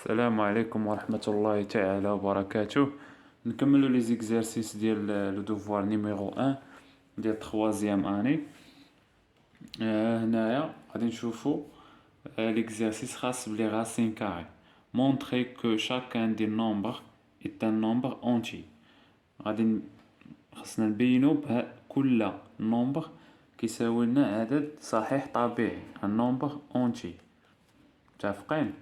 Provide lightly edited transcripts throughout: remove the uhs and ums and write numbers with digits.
السلام عليكم ورحمة الله تعالى وبركاته. نكملو لي زيكزارسيس ديال لو دوفوار نيميرو 1 ديال تخوازيام اني. هنايا غادي نشوفو ليكزارسيس خاص بلي راسين كاري. مونطري كو شاكان دي نومبر est un nombre entier. غادي خاصنا نبينو كل نومبر كيساوي لنا عدد صحيح طبيعي، un nombre entier. متفقين؟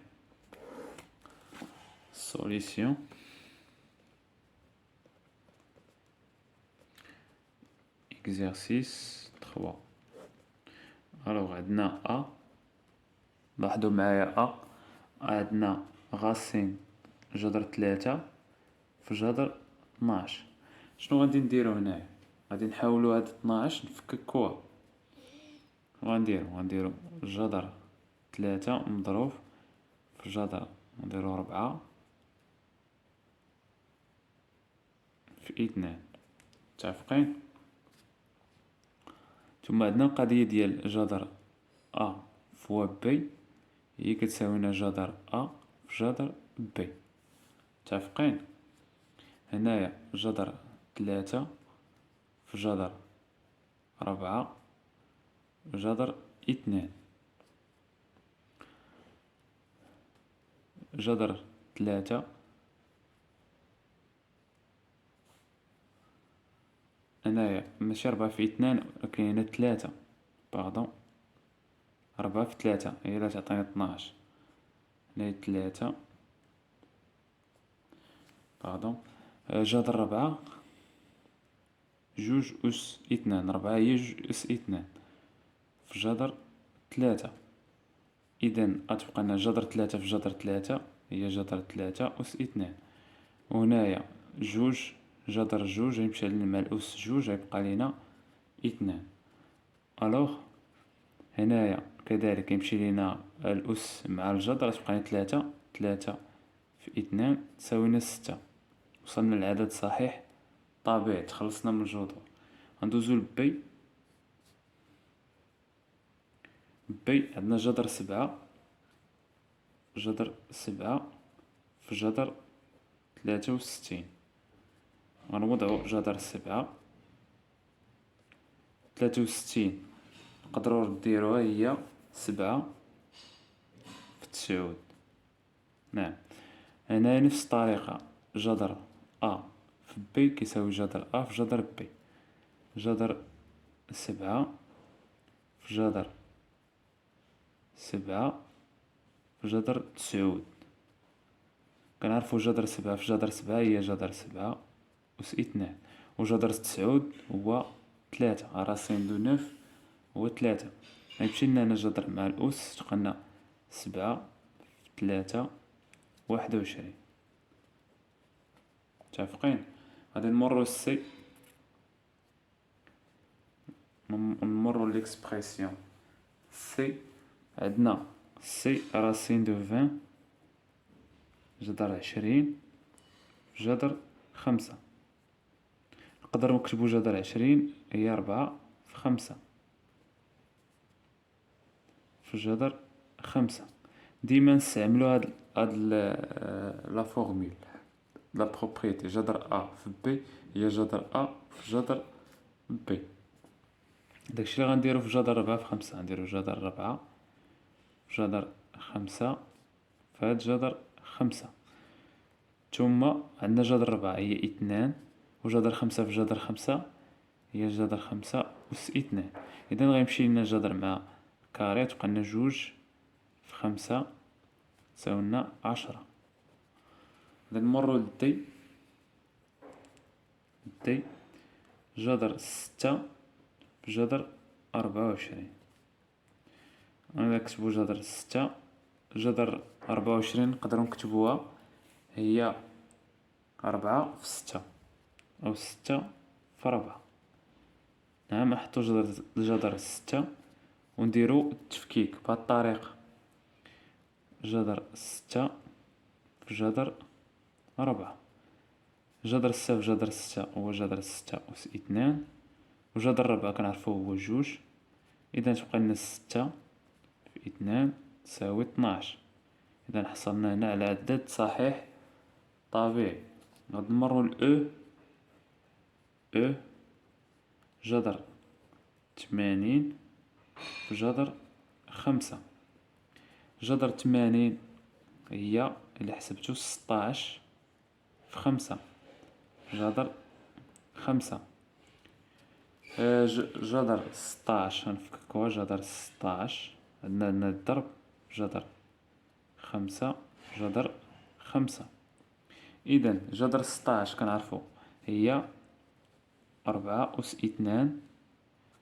solution. Exercice 3. Alors عندنا A، لاحظوا معايا A عندنا غاسين جذر 3 في جذر 12. شنو غادي نديرو هنايا؟ غادي نحاولو هاد 12 نفككوها. غنديرو جذر 3 مضروب في جذر، نديرو 4 في 2. متفقين؟ ثم عندنا القضية ديال جذر أ فوا بي هي كتساوينا جذر أ في جذر بي. متفقين؟ هنايا جذر 3 في جذر 4 جذر 2. جذر 3 هنايا ماشي 4 في 2، كاينة 3 باردون، 4 في 3 هي اللي تعطينا 12. هنايا 3 باردون. جذر 4 جوج أس 2، 4 هي جوج أس 2 في جذر 3. إذن غتبقى لنا جذر 3 في جذر 3 هي جذر 3 أس 2. وهنايا جوج جذر جوج غيمشي مع الأس جوج غيبقى لينا 2. ألوغ هنايا كذلك يمشي لينا الأس مع الجذر غتبقى لنا 3 في 2 تساوينا 6. وصلنا لعدد صحيح طبيعي، تخلصنا من الجذور. غندوزو لبي. عندنا جذر 7 في جذر 63. غنوضعو جذر 7 63 نقدرو نديروها هي 7 في 9. نعم. هنا نفس الطريقة جذر أ في بي كيساوي جذر أ في جذر بي. جذر 7 في جذر 7 في جذر 9. كنعرفو جذر 7 في جذر 7 هي جذر 7 أس 2، وجذر 9 هو 3. راسين دو 9 هو 3. غيمشي لنا هنا جذر مع الأس تبقى 7 في 3 21. متفقين؟ غادي نمرو السي، نمرو ليكسبرسيون سي. عندنا سي راسين دو 20 جذر 20 في جذر 5. نقدر نكتبو جذر 20 هي 4 في 5 في جذر 5. ديما نستعملو هاد لا فورمول لا بروبريتي جذر أ في بي هي جذر أ في جذر بي. داكشي اللي غنديرو في جذر 4 في 5، غنديرو جذر 4 في جذر 5 في هاد جذر 5. ثم عندنا جذر 4 هي 2، وجذر 5 في جذر 5 هي جذر 5 أس 2. إذن غيمشي لنا جذر مع كاري تبقى لنا جوج في 5 تساوينا 10. غادي نمرو للدي. جذر 6 في جذر 24. غادي نكتبو جذر 6 جذر 24 نقدرو نكتبوها هي 4 في 6 أو 6 في 4. نعم. نحطو جذر 6 ونديرو التفكيك بهاد الطريقة. جذر 6 في جذر 4. جذر 6 في جذر 6 هو جذر 6 أس 2، وجذر 4 كنعرفوه هو جوج. إذا تبقى لنا 6 في 2 تساوي 12. إذا حصلنا هنا على عدد صحيح طبيعي. غادي نمرو ل أو جذر 80 في جذر 5. جذر 80 هي إلا حسبتو 16 في 5 جذر 5. جذر 16 غنفككوها. جذر 16 عندنا الضرب جذر 5 جذر 5. إذا جذر 16 كنعرفو هي 4 أس 2.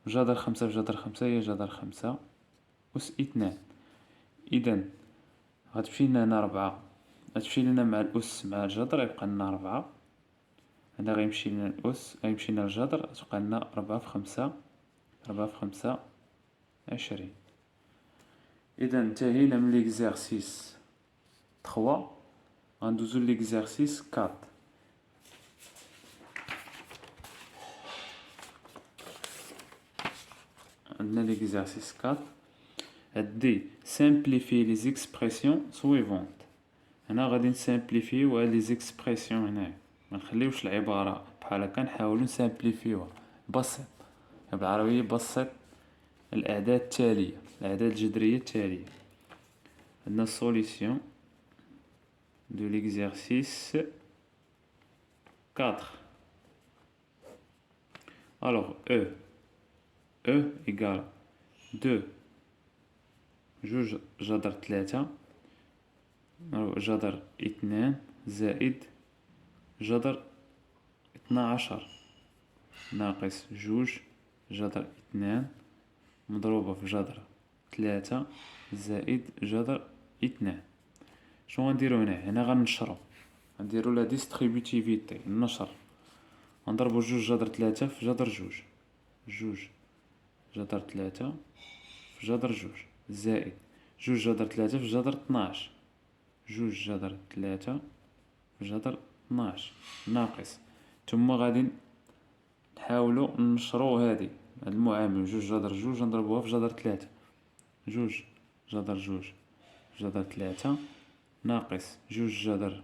جذر 5 في جذر 5 هي جذر 5 أس 2. إذا غتمشي لنا هنا 4، غتمشي لنا مع الأس مع الجذر يبقى لنا 4. هنا غيمشي لنا الأس غيمشي لنا الجذر تبقى لنا 4 في 5 4 في 5 20. إذا انتهينا من ليكزارسيس 3. غندوزو ليكزارسيس 4. عندنا ليكزارسيس 4 عندي simplifier les expressions suivantes. هنا غادي نسامبليفيو هاد لي زيكسبرسيون هنايا، ما نخليوش العباره بحال هكا، نحاولوا نسامبليفيوها. بسط بالعربيه، بسط الاعداد التاليه، الاعداد الجذريه التاليه. عندنا solution de l'exercice 4. alors E égale 2 جوج جذر 3 جذر 2 زائد جذر 12 ناقص جوج جذر 2 مضروبة في جذر 3 زائد جذر 2. شنو غنديرو هنا غنشرو، غنديرو لا ديستريبوتيفيتي، النشر. غنضربو جوج جذر 3 في جذر جوج جذر 3 في جذر جوج زائد جوج جذر 3 في جذر 12 جوج جذر 3 في جذر 12 ناقص. ثم غادي نحاولو نشرو هاد المعامل جوج جذر جوج نضربوها في جذر 3 جوج جذر جوج في جذر 3 ناقص جوج جذر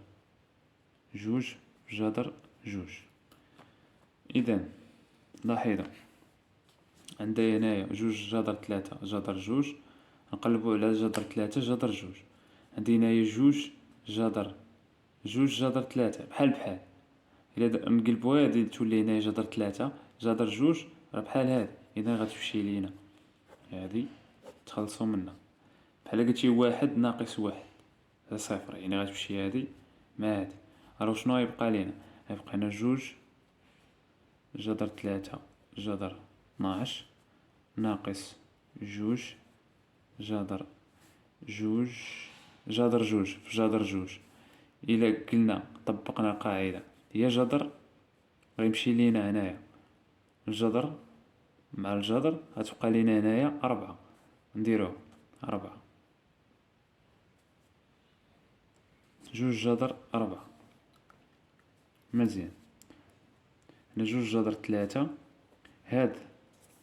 جوج في جذر جوج. إذا لاحظوا عندي هنايا جوج جذر 3 جذر جوج، نقلبو على جذر 3 جذر جوج. عندي هنايا جوج جذر جذر 3 بحال إلا نقلبو هادي تولي هنايا جذر 3 جذر جوج راه بحال هادي. إذا غتمشي لينا هادي تخلصو منها بحال قلتي واحد ناقص واحد صفر، يعني غتمشي هادي مع هادي. راه شنو غيبقى لينا؟ غيبقى لنا جوج جذر 3 جذر 12 ناقص جوج جذر جوج جذر جوج في جذر جوج. إلا قلنا طبقنا القاعدة هي جذر غيمشي لينا هنايا الجذر مع الجذر غتبقى لينا هنايا 4. نديروه 4 جوج جذر 4 مزيان. هنا جوج جذر 3 هاد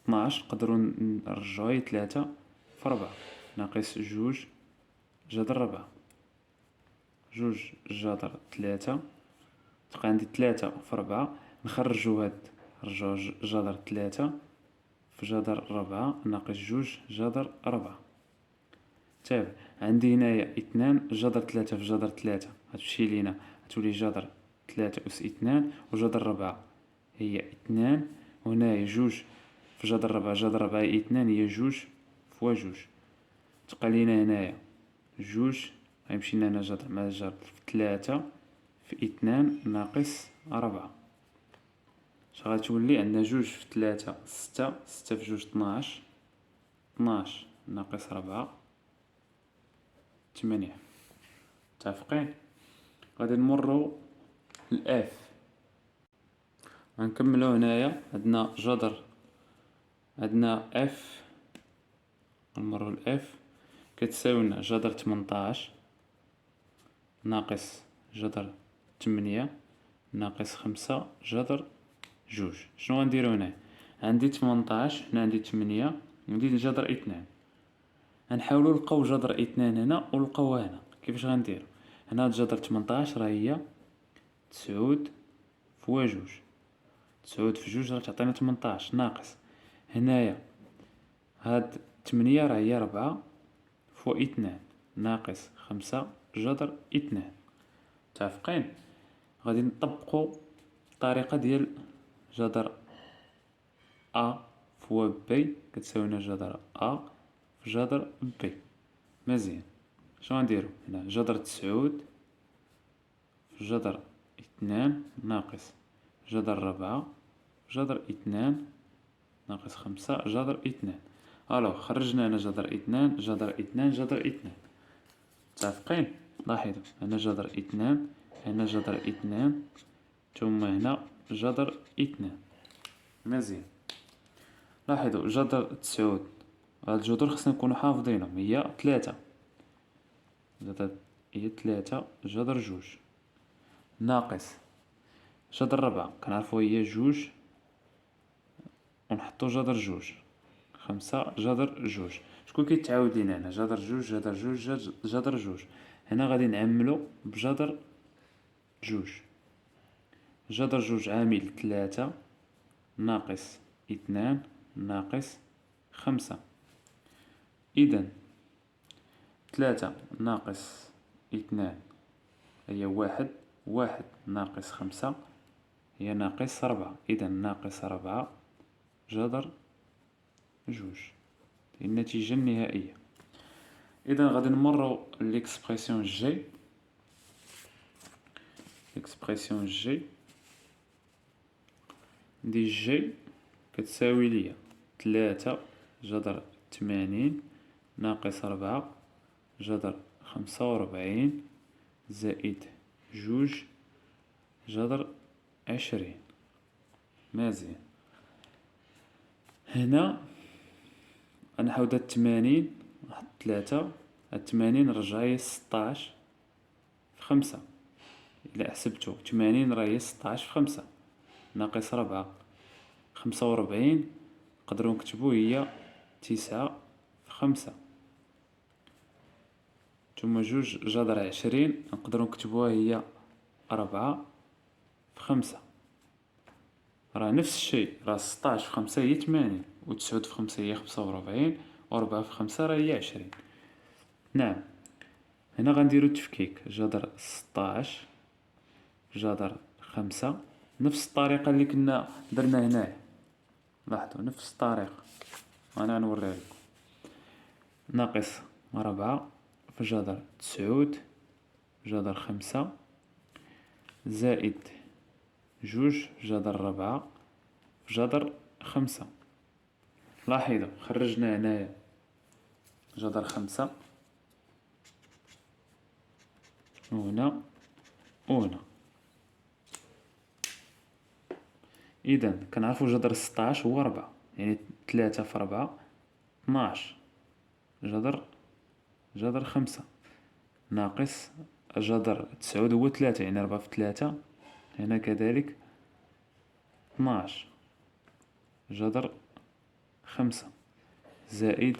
12 نقدروا نرجعوها 3 في 4 ناقص جوج جذر 4 جوج جذر 3 تبقى عندي 3 في 4. نخرجوا هاد نرجعو جذر 3 في جذر 4 ناقص جوج جذر 4. تابع عندي هنايا 2 جذر 3 في جذر 3 غتمشي لينا غتولي جذر 3 أس 2 وجذر 4 هي 2. وهنايا جوج في جذر 4 جذر 4 هي 2 هي جوج فوا جوج. تبقى لينا هنايا جوج غيمشي لنا جذر مع جذر 3 في 2 ناقص 4. اش غتولي عندنا جوج في 3 6 6 في جوج 12 12 ناقص 4 8. متفقين؟ غادي نمروا الاف. غنكملو هنايا عندنا جذر عندنا اف. نمروا الاف كتساوي لنا جذر 18 ناقص جذر 8 ناقص 5 جذر جوج. شنو غنديرو هنا؟ عندي 18 هنا عندي 8 عندي جذر 2. غنحاولوا نلقاو جذر 2 هنا ونلقاوها هنا. كيفاش غنديرو؟ هنا هاد جذر 18 راه هي 9 فوا جوج، 9 في جوج راه تعطينا 18 ناقص هنايا هاد 8 راه هي 4 فوا 2 ناقص 5 جذر 2. متفقين؟ غادي نطبقو الطريقة ديال جذر أ فوا بي كتساوينا جذر أ في جذر بي. مزيان، شنو غنديرو هنا؟ جذر 9 في جذر 2 ناقص جذر 4 جذر 2 ناقص 5 جذر 2. الوغ خرجنا هنا جذر 2 جذر 2 جذر 2. متفقين؟ لاحظوا هنا جذر 2 هنا جذر 2 ثم هنا جذر 2. مزيان، لاحظوا جذر 9 هاد الجذور خصنا نكونو حافظينهم، هي 3 هي 3 جذر جوج ناقص جذر 4 كنعرفو هي جوج ونحطو جذر جوج 5 جذر جوج. شكون كيتعاود لينا هنا؟ جذر جوج جذر جوج جذر جوج. هنا غادي نعملو بجذر جوج. جذر جوج عامل 3 ناقص 2 ناقص 5. إذن 3 ناقص 2 هي 1 1 ناقص 5 هي ناقص 4. إذن ناقص 4 جذر جوج هي النتيجة النهائية. إذن غادي نمرو ليكسبرسيون جي. ليكسبرسيون جي دي جي كتساوي ليا 3 جذر 80 ناقص 4 جذر 45 زائد جوج جذر 20. مزيان، هنا غنحاول هاد 80 نحط 3 هاد 80 نرجع هي 16 في 5. إلا حسبتو 80 راه هي 16 في 5 ناقص 4 45 نقدرو نكتبو هي 9 في 5 ثم جوج جذر 20 نقدرو نكتبوها هي 4 في 5. راه نفس الشيء، راه 16 في 5 هي 80 و 9 في 5 هي 45 و 4 في 5 راه هي 20. نعم، هنا غنديرو التفكيك جذر 16 جذر 5 نفس الطريقة اللي كنا درنا هنايا. لاحظوا نفس الطريقة، أنا غنوريها لكم. ناقص 4 في جذر 9 جذر 5 زائد جوج جذر 4 في جذر 5. لاحظوا خرجنا هنايا جذر 5 وهنا وهنا. إذن كنعرفو جذر 16 هو 4 يعني 3 في 4 12 جذر 5 ناقص جذر 9 هو 3 يعني 4 في 3 هنا كذلك 12 جذر 5 زائد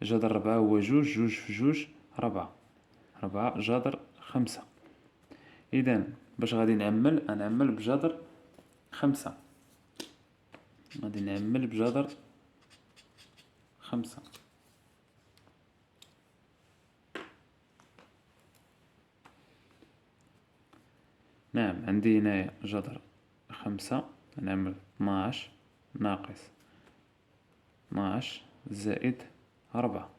جذر 4 هو جوج جوج في جوج 4 جذر 5. إذن باش غادي نعمل بجذر 5. غادي نعمل بجذر 5. نعم، عندي هنايا جذر 5 نعمل 12 ناقص 12 زائد 4.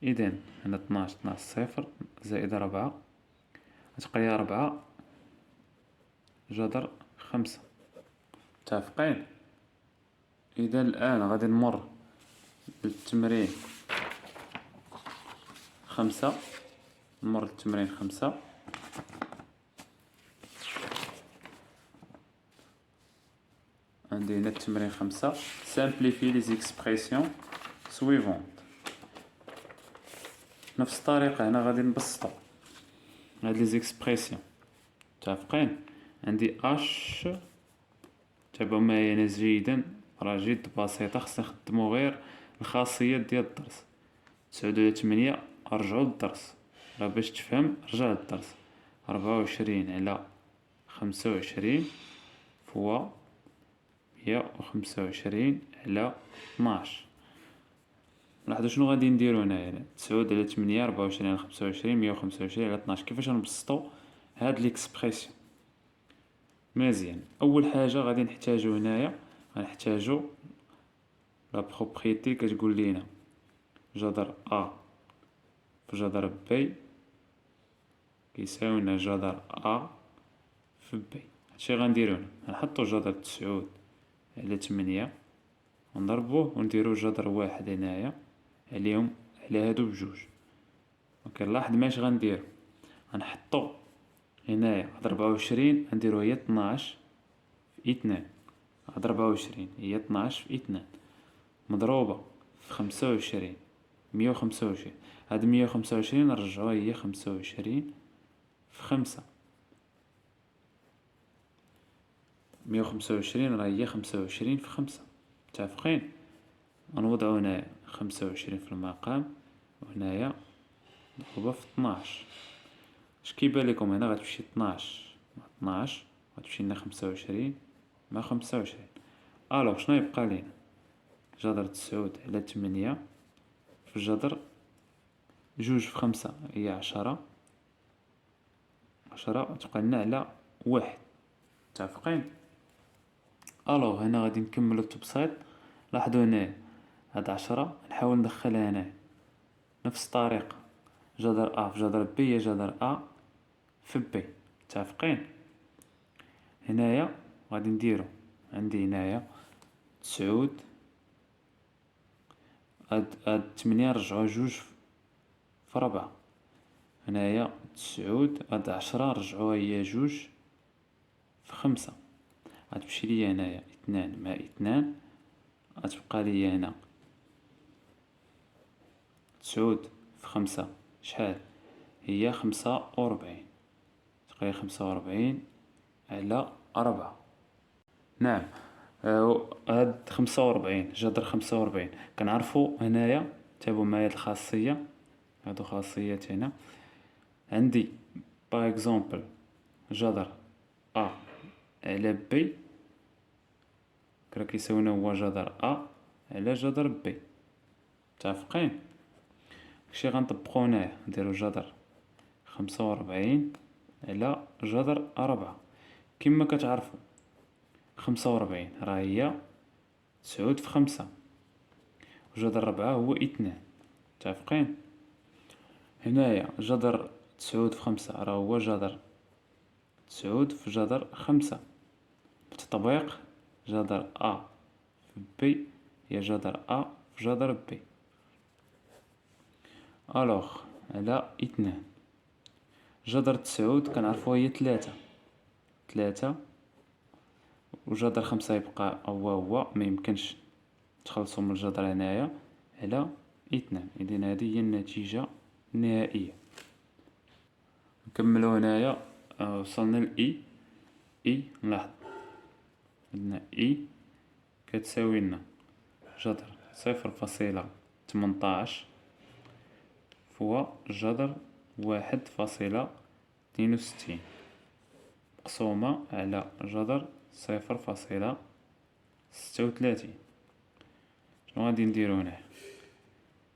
إذن هنا 12 ناقص 0 زائد 4 غتبقى لي 4 جذر 5. متفقين؟ إذا الآن غادي نمر للتمرين 5. نمر للتمرين 5. عندي هنا التمرين 5. simplifie les expressions suivantes. نفس الطريقة هنا غادي نبسطو هاد لي زيكسبريسيون. متفقين؟ عندي اش تابعوا معايا أنا جيدا، راه جد بسيطة، خصنا نخدمو غير الخاصيات ديال الدرس. 9 ولا 8 رجعوا للدرس راه باش تفهم رجع للدرس. 24 على 25 فوا 125 على 12. لاحظوا شنو غادي نديرو هنايا. 9 على 8 24 على 25 125 على 12. كيفاش غنبسطو هاد ليكسبريسيون؟ مزيان. اول حاجه غادي نحتاجو هنايا، غنحتاجو لا بروبريتي كتقول لينا جذر ا في جذر بي كيساوي لنا جذر ا في بي. هادشي غنديرو هنا، غنحطو جذر 9 على 8 ونضربوه ونديرو جذر 1 هنايا عليهم على هادو بجوج. لاحظ ماش غنديرو، غنحطو هنايا هاد 24 غنديرو هي 12 في 2. هاد 24 هي 12 في 2 مضروبة في 25 125. هاد 125 نرجعوها هي 25 في 5. 125 راه هي 25 في 5. متفقين؟ غنوضعو هنايا 25 في المقام وهنايا مضروبة في 12. اش كيبان لكم هنا؟ غتمشي 12 مع 12 غتمشي لنا 25 مع 25. الوغ شنو يبقى لينا؟ جذر 9 على 8 في جذر 2 في 5 هي 10 تبقى لنا على 1. متفقين؟ الوغ هنا غادي نكملو التبسيط. لاحظوا هنا هاد 10 نحاول ندخلها هنا نفس الطريقة. جذر ا في جذر بي هي جذر ا في بي. متفقين؟ هنايا غادي نديرو عندي هنايا 9 هاد 8 نرجعوها 2 في 4. هنايا 9 هاد 10 نرجعوها هي 2 في 5. غتمشي ليا هنايا 2 مع 2 غتبقى ليا هنا 9 في 5 شحال هي 45. تبقى 45 على 4. نعم. هاد 45 جذر 45 كنعرفو هنايا. تابعوا معايا هاد الخاصية، هادو خاصيات هنا عندي. باغ اكزومبل جذر ا على بي راه كيساوينا هو جذر ا على جذر بي. متفقين؟ داكشي غنطبقو هنايا نديرو جذر 45 على جذر 4. كما كتعرفو 45 راه هي 9 في 5 وجذر 4 هو 2. متفقين؟ هنايا جذر 9 في 5 راه هو جذر 9 في جذر 5. بالتطبيق جذر ا في بي هي جذر ا في جذر بي. الوغ على 2 جذر 9 كنعرفوها هي 3 وجذر 5 يبقى هو ميمكنش تخلصو من الجذر هنايا على 2. إذن هذه هي النتيجة النهائية. نكملو هنايا. وصلنا ل اي نلاحظ عندنا اي كتساوي لنا جذر 0.18 فوا جذر 1.62 مقسومة على جذر 0.36. شنو غادي نديرو هنا؟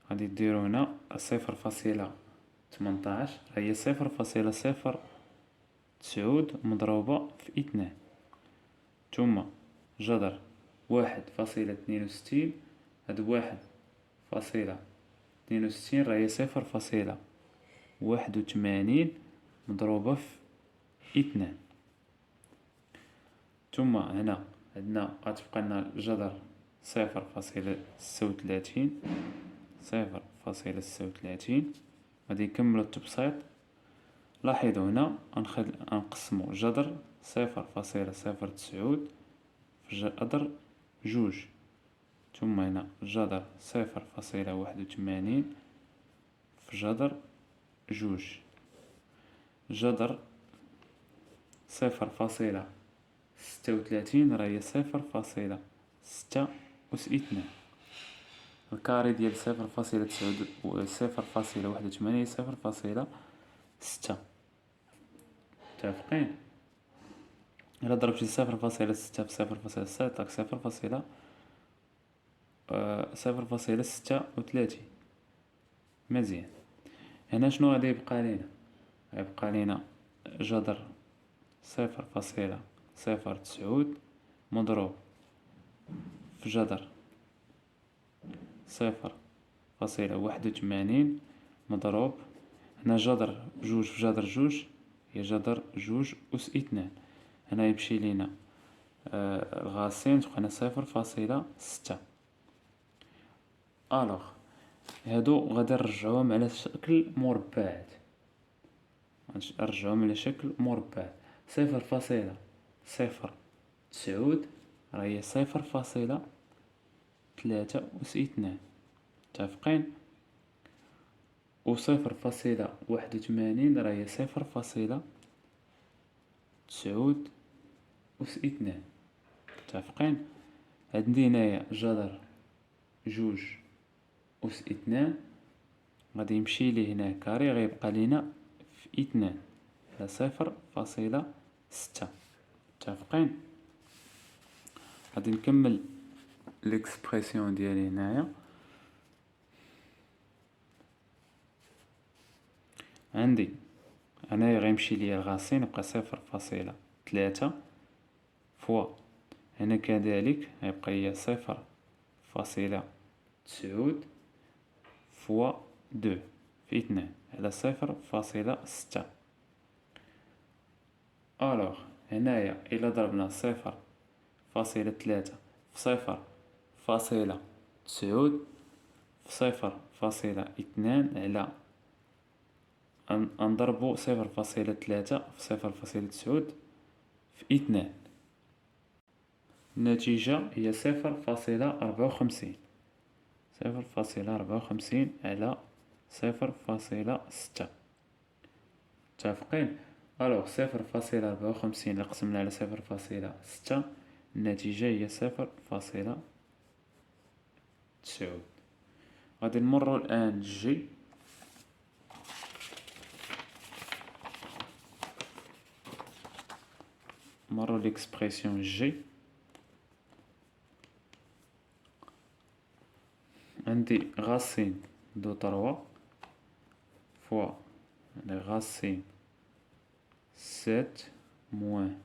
غادي نديرو هنا 0.18 هي 0.09 مضروبة في 2 ثم جذر 1.62. هاد 1.62 راهي 0.81 مضروبة في 2 ثم هنا عندنا غتبقى لنا جذر 0.36. غادي نكملو التبسيط. لاحظوا هنا غنقسمو جذر 0.09 في جذر 2 ثم هنا جذر 0.81 في جذر 2 جذر 0.36 راهي 0.62. الكاري ديال 0.9 0.81 هي 0.62. 6. متفقين؟ إلا ضربتي 0.6 في 0.6 يعطيك 0.36. مزيان. هنا شنو غادي يبقى لينا؟ غيبقى لينا جذر 0.09 مضروب في جذر 0.81 مضروب، هنا جذر جوج في جذر جوج هي جذر جوج أس 2. هنا يمشي لينا الغاسين تبقى 0.6. الوغ هادو غادي نرجعوهم على شكل مربعات، نرجعوهم على شكل مربع. 0.09 راهي 0.3 أس 2. متفقين؟ و 0.81 راهي 0.9 أس 2. متفقين؟ عندي هنايا جذر جوج أس 2 غادي يمشي لي هنا كاري غيبقى لينا في 2 على 0.6. متفقين؟ غادي نكمل ليكسبرسيون ديالي هنايا. عندي هنايا غيمشي ليا الغاسين يبقى 0.3 فوا هنا كذلك غيبقى ليا 0.9 فوا 2 في 2 على 0.6. الوغ هنايا إلا ضربنا 0.3 في 0.9 في 0.2 على نضربو 0.3 في 0.9 في 2، النتيجة هي 0.54 على 0.6. متفقين؟ الوغ 0.54 اللي قسمنا على 0.6 النتيجة هي 0.9. غادي نمرو الآن جي. نمرو ليكسبرسيون جي. عندي غاسين دو 3 فوا غاسين 7 موان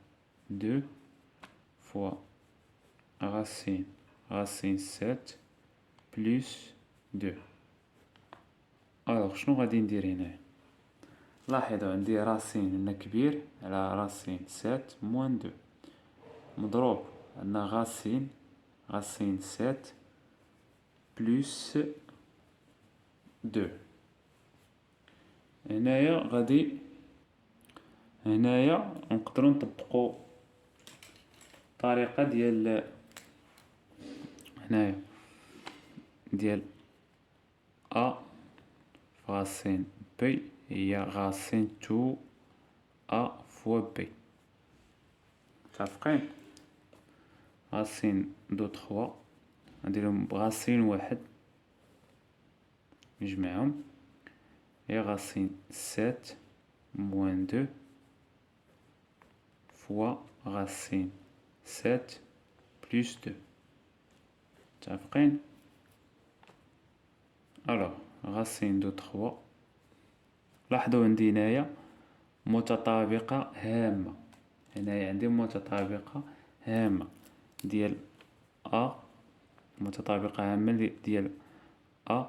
2 فوا غاسين 7 بلس 2. الوغ شنو غادي ندير هنايا؟ لاحظوا عندي راسين هنا كبير على راسين 7 موان 2 مضروب عندنا غاسين 7 بلس 2. هنايا نقدروا نطبقوا طريقه ديال هنايا ديال ا غاسين بي هي غاسين 2 ا فوا بي. متفقين؟ غاسين دو 3 نديرهم بغاسين واحد نجمعهم هي غاسين 7 موان 2 فوا غاسين 7 بلس 2. متفقين؟ الوغ غاسين دو 3 لاحظوا عندي هنايا متطابقة هامة. هنايا عندي متطابقة هامة ديال ا، متطابقة هامة ديال ا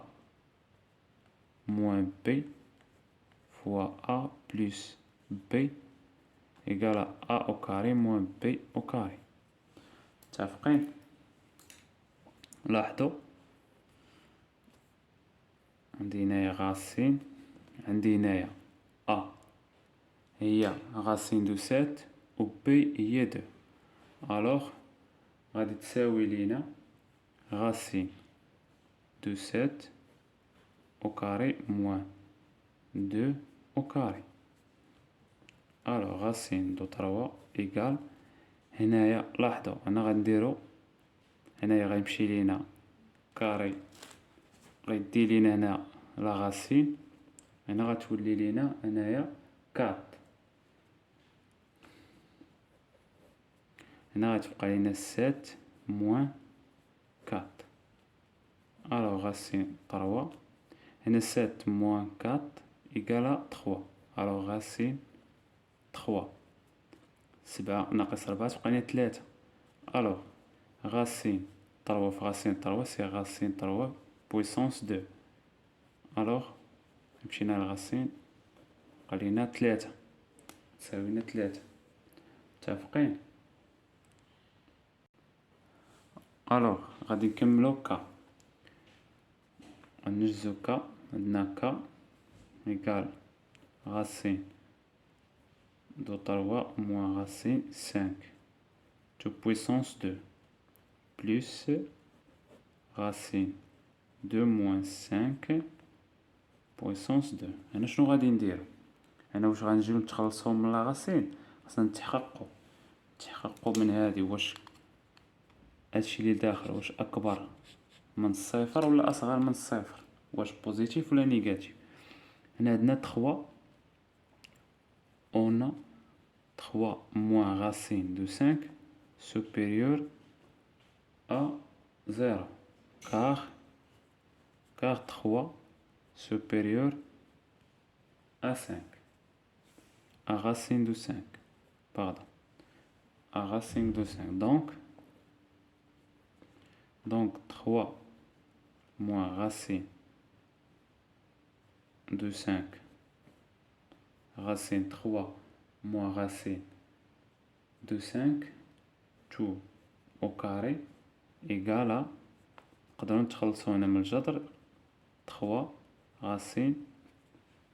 موان بي فوا ا بلس بي إيكال ا أو كاري موان بي أو كاري. متفقين؟ لاحظوا عندي هنايا غاسين، عندي هنايا ا هي غاسين دو 7 و بي هي 2. الوغ غادي تساوي لينا غاسين دو 7 أو كاري موان 2 أو كاري. الوغ غاسين دو 3 إيكال هنايا لاحظوا أنا غنديرو هنايا غيمشي لينا كاري غيدي لينا هنا لا غاسين، هنا غتولي لينا هنايا 4. هنا غتبقى لينا 7 موان 4. الوغ غاسين 3. هنا 7 موان 4 إيكالا 3. الوغ غاسين 3. 7 ناقص 4 تبقى لينا 3. الوغ غاسين 3 في غاسين 3 سي غاسين 3 بويسونس 2. الوغ مشينا لغاسين بقى لينا 3 تساوينا 3. متفقين؟ الوغ غادي نكملو كا. غنجزو كا. عندنا كا إيكال غاسين دو 3 موان غاسين 5 تو بويسونس 2 بلس غاسين 2 موان 5 بويسونس 2. هنا شنو غادي نديرو؟ هنا واش غنجيو نتخلصو من لا غاسين؟ خاصنا نتحققو من هادي واش هادشي اللي داخل واش اكبر من الصفر ولا اصغر من الصفر، واش بوزيتيف ولا نيجاتيف. هنا عندنا 3 اون 3 موان غاسين دو 5 supérieur à 0 car 3 supérieur à 5 à racine de 5 pardon à racine de 5 donc 3 moins racine de 5 racine 3 moins racine de 5 tout au carré égale à نقدروا نتخلصوا هنا من الجذر 3 racine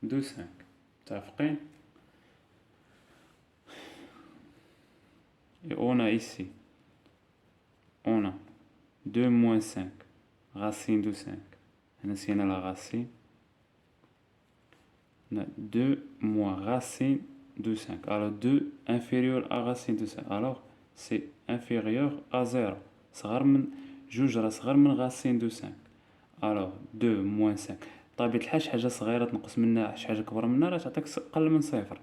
de 5. متفقين؟ et on a ici 2 moins 5 racine de 5. هنا نسينا la racine. On a 2 moins racine de 5. Alors 2 inférieur à racine de 5. Alors c'est inférieur à 0. صغر من جوج راه صغر من غاسين دو 5. الوغ 2 موان 5 بطبيعة الحال شي حاجة صغيرة تنقص منها شي حاجة كبر منها راه تعطيك قل من صفر.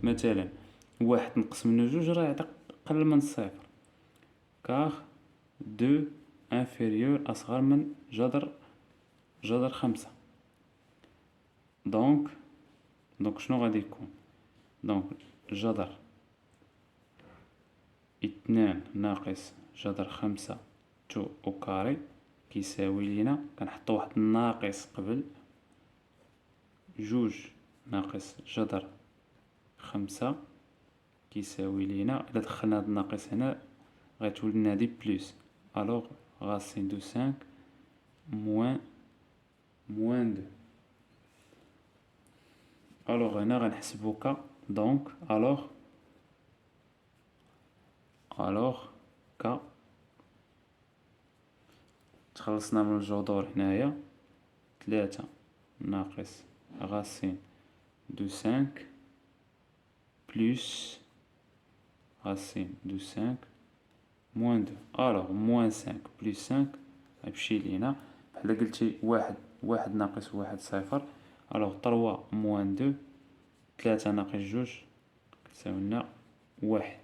مثلا 1 تنقص منه 2 راه يعطيك قل من صفر. كار 2 انفيريور أصغر من جذر 5. دونك شنو غادي يكون؟ دونك جذر 2 ناقص جذر 5 تو او كاري كيساوي لينا كنحطو واحد الناقص قبل 2 ناقص جذر 5 كيساوي لينا الا دخلنا هاد الناقص هنا غتولي لنا هادي بلس. الوغ غاسين دو 5 موان 2. الوغ هنا غنحسبو كا. دونك الوغ كا تخلصنا من الجذور هنايا 3 ناقص غاسين دو 5 بلس غاسين دو 5 موان 2. الوغ موان 5 بلس 5 غيمشي لينا بحال قلتي واحد ناقص واحد صفر. الوغ 3 موان 2 3 ناقص 2 كتساوي لنا 1.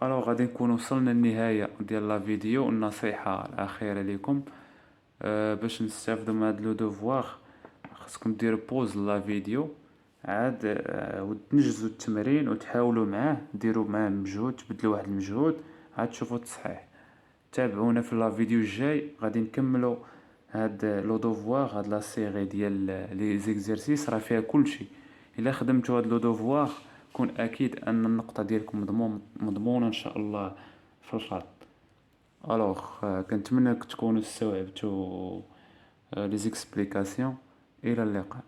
الوغ غادي نكون وصلنا للنهاية ديال لا فيديو. النصيحة الأخيرة لكم باش نستافدو من هاد لو دوفوار خاصكم ديروا بوز لا فيديو عاد وتنجزوا التمرين وتحاولوا معاه ديروا معاه مجهود تبدلوا واحد المجهود عاد تشوفوا التصحيح. تابعونا في لا فيديو الجاي غادي نكملوا هاد لو دوفوار هاد لا سيري ديال لي زيكزيرسيس راه فيها كلشي. الا خدمتوا هاد لو دوفوار كون اكيد ان النقطه ديالكم مضمونه ان شاء الله في الخط. الوغ كنتمنى تكونوا استوعبتوا لي زيكسبليكاسيون. الى اللقاء.